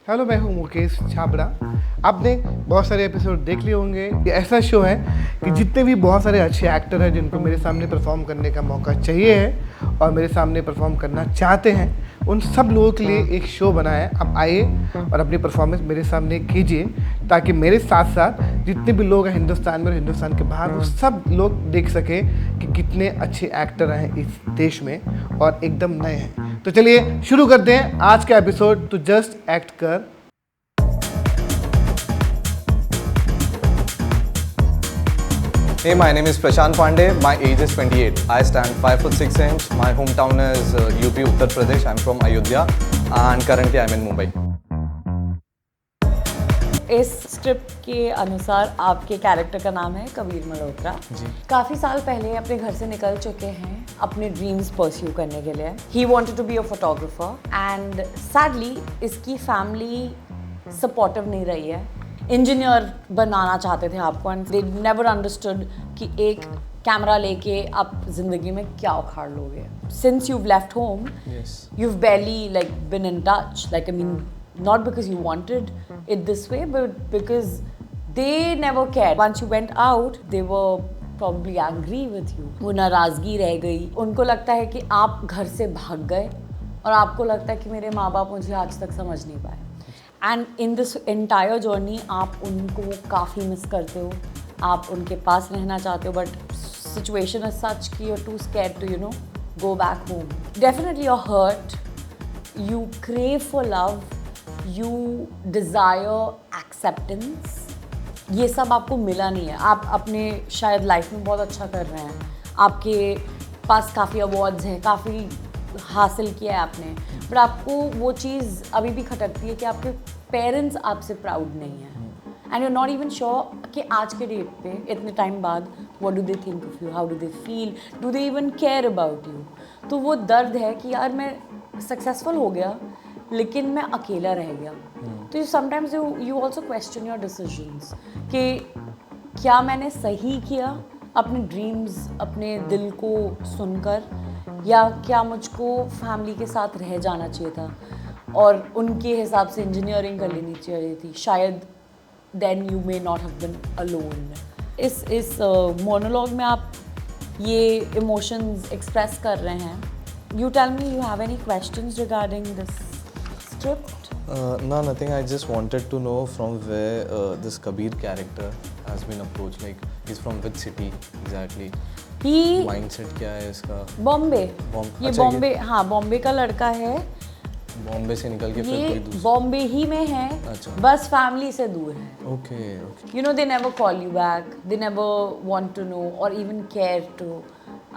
Hello, मैं हूँ मुकेश छाबड़ा। आपने बहुत सारे एपिसोड देख लिए होंगे। ये ऐसा शो है कि जितने भी बहुत सारे अच्छे एक्टर हैं जिनको मेरे सामने परफॉर्म करने का मौका चाहिए है और मेरे सामने परफॉर्म करना चाहते हैं, उन सब लोगों के लिए एक शो बना है। आप आइए और अपनी परफॉर्मेंस मेरे सामने कीजिए, ताकि मेरे साथ साथ जितने भी लोग हैं हिंदुस्तान में और हिंदुस्तान के बाहर, वो सब लोग देख सकें कि कितने अच्छे एक्टर हैं इस देश में और एकदम नए हैं। तो चलिए शुरू करते हैं आज का एपिसोड। तो जस्ट एक्ट कर। Hey, my name is Prashant Pandey. My age is 28. I stand 5 foot 6 inch. My hometown is UP, Uttar Pradesh. I'm from Ayodhya, and currently I'm in Mumbai. इस स्क्रिप्ट के अनुसार आपके character का नाम है कबीर मल्होत्रा। काफ़ी साल पहले अपने घर से निकल चुके हैं अपने ड्रीम्स परस्यू करने के लिए। He wanted to be a photographer and sadly इसकी फैमिली सपोर्टिव नहीं रही है। इंजीनियर बनाना चाहते थे आपको एंड दे नेवर अंडरस्टूड कि एक कैमरा लेके आप जिंदगी में क्या उखाड़ लोगे। Since you've left home, you've barely like been in touch. Like I mean, not because you wanted it this way, but because they never cared. Once you went out, they were probably angry with you. वो नाराज़गी रह गई। उनको लगता है कि आप घर से भाग गए और आपको लगता है कि मेरे माँ बाप मुझे आज तक समझ नहीं पाए। And in this entire journey आप उनको काफ़ी मिस करते हो, आप उनके पास रहना चाहते हो, बट सिचुएशन इज सच कि you are too scared to go back home. Definitely you are hurt, you crave for love, you desire acceptance. ये सब आपको मिला नहीं है। आप अपने शायद लाइफ में बहुत अच्छा कर रहे हैं, आपके पास काफ़ी अवार्ड्स हैं, काफ़ी हासिल किया है आपने, बट आपको वो चीज़ अभी भी खटकती है कि आपके पेरेंट्स आपसे प्राउड नहीं हैं and you not even sure कि आज के डेट पे इतने टाइम बाद what do they think of you, how do they feel, do they even care about you. तो वो दर्द है कि यार मैं सक्सेसफुल हो गया लेकिन मैं अकेला रह गया। तो you sometimes you also question your decisions कि क्या मैंने सही किया अपने ड्रीम्स, अपने दिल को सुनकर, या क्या मुझको फैमिली के साथ रह जाना चाहिए था और उनके हिसाब से इंजीनियरिंग कर लेनी चाहिए थी। शायद then you may not have been alone. इस मोनोलॉग में आप ये इमोशंस एक्सप्रेस कर रहे हैं। You tell me, you have any questions regarding this script? No, nothing. I just wanted to know from where this Kabir character has been approached. Like, he's from which city exactly? Mindset क्या है इसका? बॉम्बे। ये अच्छा, बॉम्बे, हाँ बॉम्बे का लड़का है। बॉम्बे से निकल के फिर कोई ये दूसरा? बॉम्बे ही में है, अच्छा। बस फैमिली से दूर है। Okay, okay. You know, they never call you back, they never want to know or even care to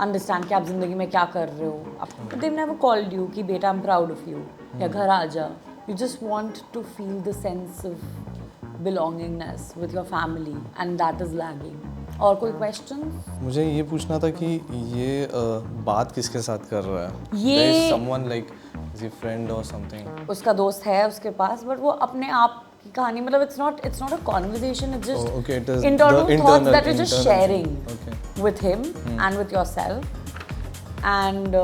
understand कि आप जिंदगी में क्या कर रहे हो। They've never called you कि बेटा I'm proud of you या घर आ जा। You just want to feel the sense of belongingness with your family and that is lagging. और कोई questions? मुझे ये पूछना था कि ये बात किसके साथ कर रहा है? ये There is someone like is he friend or something? उसका दोस्त है उसके पास, बट वो अपने आप की कहानी, मतलब it's not a conversation, it's just okay, it is internal the thoughts that you're just internal sharing okay. with him and with yourself and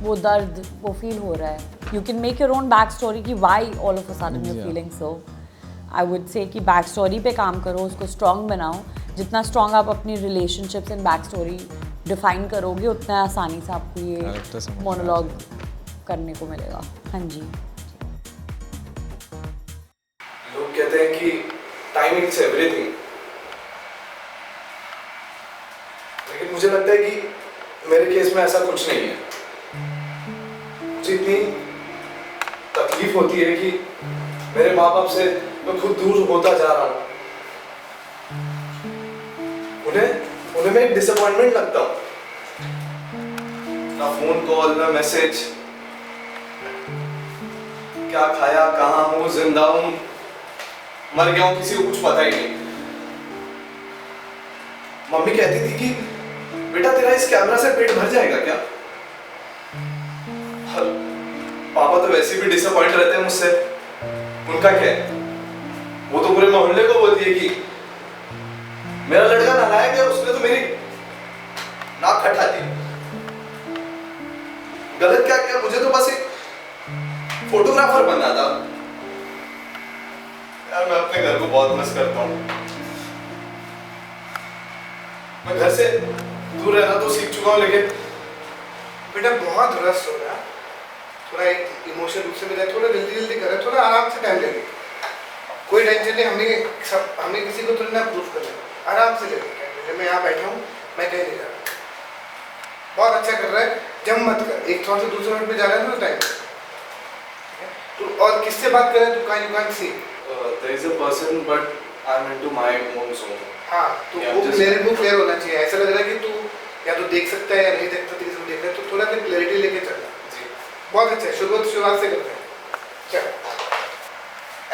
वो दर्द वो फील हो रहा है। You can make your own back story कि why all of a sudden you're feeling so. I would say कि back story पे काम करो, उसको strong बनाओ। जितना स्ट्रॉन्ग आप अपनी relationships and back story define करोगे उतना आसानी से आपको ये मोनोलॉग करने को मिलेगा। हाँ जी। लोग कहते हैं कि टाइमिंग इज एवरीथिंग, लेकिन मुझे लगता है कि मेरे केस में ऐसा कुछ नहीं है। मुझे इतनी तकलीफ होती है कि मेरे माँ बाप से मैं खुद दूर होता जा रहा हूँ। उन्हें मैं एक डिसअपॉइंटमेंट लगता हूँ। ना फोन कॉल ना मैसेज, क्या खाया, कहाँ हूँ, जिंदा हूँ, मर गया हूँ, किसी को कुछ पता ही नहीं। मम्मी कहती थी कि बेटा तेरा इस कैमरा से पेट भर जाएगा क्या? पापा तो वैसे भी डिसअपॉइंट रहते हैं मुझसे, उनका क्या है? वो तो पूरे मोहल्ले को बोलती है कि मेरा लड़का नालायक है, उसने तो मेरी नाक खटा दी। गलत क्या किया? मुझे तो बस एक फोटोग्राफर बनना था। यार मैं अपने घर को बहुत मिस करता हूँ। मैं घर से दूर रहना तो सीख चुका हूँ, लेकिन बेटा बहुत रस हो रहा है, थोड़ा एक इमोशनल रूप से मिला, थोड़ा जल्दी जल्दी करें, थोड़ा आराम से टाइम लेंगे, कोई टेंशन नहीं। हमें किसी को थोड़ी ना प्रूफ करना, आराम से लेंगे। मैं यहाँ बैठा हूँ, मैं कहीं नहीं जा रहा। बहुत अच्छा कर रहा है, जम मत कर, एक थोड़ा सा दूसरे मिनट में जा रहा है ना टाइम। तो और किससे बात करें तो you can't see. there is a person but I'm into my own zone. हाँ, तो Yeah, वो just- मेरे को क्लियर होना चाहिए। ऐसा लग रहा है कि तू या तो देख सकता है या नहीं देख सकता, किसी को देख रहा है, तो थोड़ा सा क्लैरिटी लेके चलना। जी। बहुत अच्छा है, शुरुआत से करते हैं। चल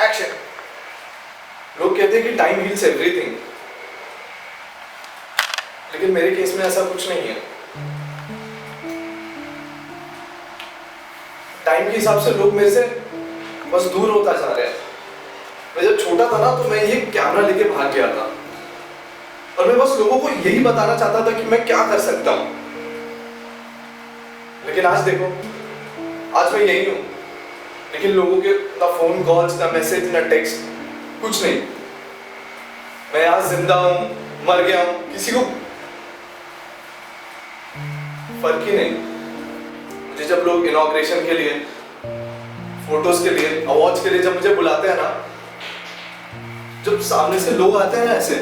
एक्शन। लोग कहते हैं कि टाइम हील्स एवरीथिंग, लेकिन मेरे केस में ऐसा कुछ नहीं है। टाइम के हिसाब से लोग मेरे से बस दूर होता जा रहे हैं। मैं जब छोटा था ना तो मैं ये कैमरा लेके भाग गया था, और मैं बस लोगों को यही बताना चाहता था कि मैं क्या कर सकता हूँ। लेकिन आज देखो, आज मैं यही हूँ, लेकिन लोगों के ना फोन कॉल्स, ना मैसेज, ना टेक्स्ट, कुछ नहीं। मैं आज जिंदा हूँ, मर गया हूँ, किसी को फर्क ही नहीं। मुझे जब लोग इनॉग्रेशन के लिए, फोटोज के लिए, अवार्ड्स के लिए जब मुझे बुलाते हैं ना, जब सामने से लोग आते हैं ना ऐसे,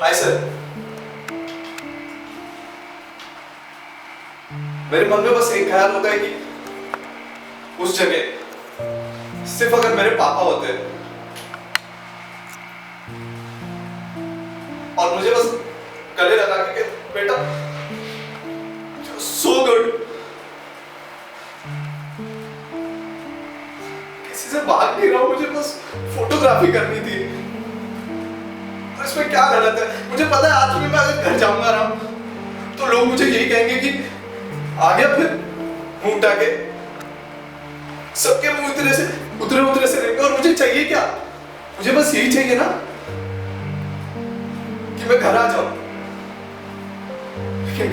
हाय सर, मेरे मन में बस एक ख्याल होता है कि उस जगह सिर्फ अगर मेरे पापा होते और मुझे बस गले लगा के बेटा सो गुड, किसी से भाग नहीं रहा हूं, मुझे बस फोटोग्राफी करनी थी। तो इसमें क्या गलत है? मुझे पता है आज भी मैं अगर घर जाऊंगा ना तो लोग मुझे यही कहेंगे कि आ गया फिर मुंह उठा के। सबके मुंह उतरे से रहेंगे, और मुझे चाहिए क्या? मुझे बस यही चाहिए ना कि मैं घर आ जाऊं। लेकिन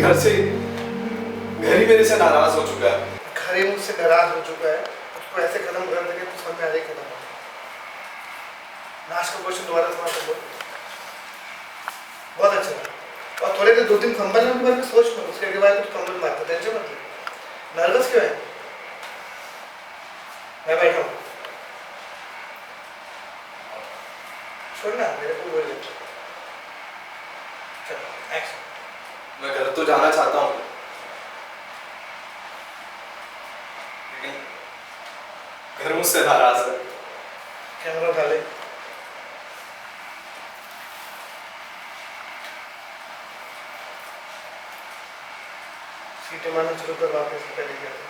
घर ही मेरे से नाराज हो चुका है। घर ही मुझसे नाराज हो चुका है, उसको ऐसे कदम कर देंगे तो समझ में आ जाए खत्म हो। लास्ट का क्वेश्चन दोबारा सुना तो बोल। बहुत अच्छा था, और थोड़े देर 2-3 फंबल के बारे में सोच लो, उसके बाद कुछ फंबल मारते, टेंशन मत ले। नर्वस क्यों है? मैं बैठा हूँ, छोड़ना मेरे को बोल। चलो एक्शन। मैं घर तो जाना चाहता हूँ, लेकिन घर मुझसे नाराज है। कैमरा उठा ले। सीटें मारना शुरू कर, वापस पहले क्या था।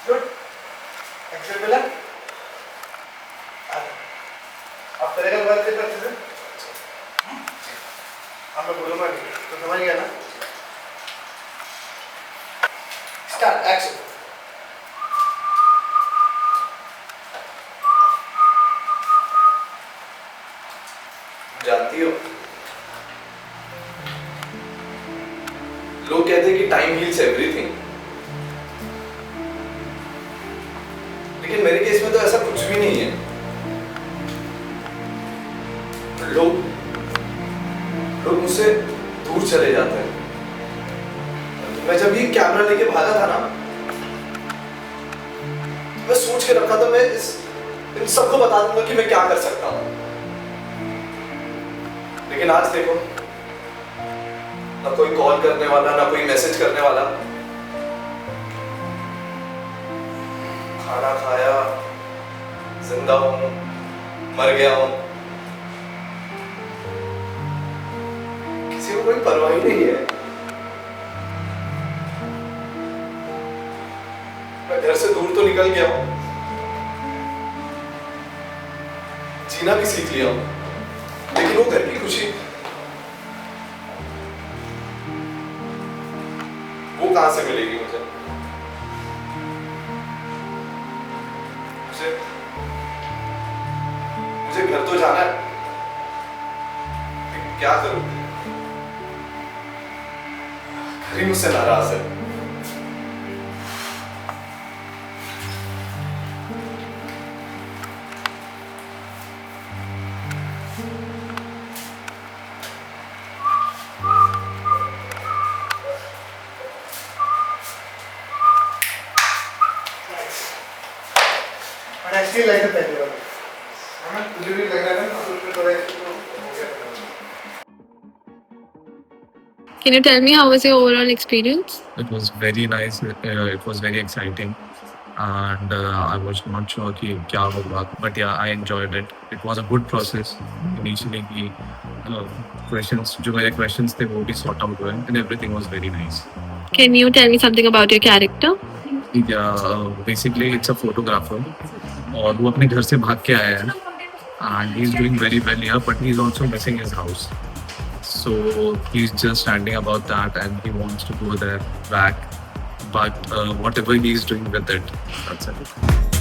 गुड। एक्शन मिला। अब करेगा बात करते थे। अब मैं बोलूँगा नहीं तो समझ गया ना। Start action. जानती हो, लोग कहते हैं कि टाइम हील्स एवरीथिंग, लेकिन मेरे केस में तो ऐसा कुछ भी नहीं है। लोग मुझसे दूर चले जाते हैं। मैं जब ये कैमरा लेके भागा था ना, मैं सोच के रखा था मैं इन सबको बता दूंगा कि मैं क्या कर सकता हूं। लेकिन आज देखो, ना कोई कॉल करने वाला, ना कोई मैसेज करने वाला। खाना खाया, जिंदा हूं, मर गया हूं, किसी को कोई परवाह ही नहीं है। मैं घर से दूर तो निकल गया हूं, जीना भी सीख लिया हूं, लेकिन वो घर की खुशी वो कहां से मिलेगी मुझे? मुझे घर तो जाना है, क्या करूं? घर ही मुझसे नाराज है। But I still like the पहले वाला। है ना? मुझे भी लग रहा था ना उसमें थोड़ा ऐसे तो हो गया था। Can you tell me how was your overall experience? It was very nice. It was very exciting, and I was not sure कि क्या होगा, but yeah, I enjoyed it. It was a good process. Initially, questions जो मेरे questions थे वो भी sort out हुए, and everything was very nice. Can you tell me something about your character? Yeah, basically it's a photographer, और वो अपने घर से भाग के आया है, and he's doing very well here, but he's also missing his house. So he's just standing about that, and he wants to go there back, but whatever he's doing with it, that's it.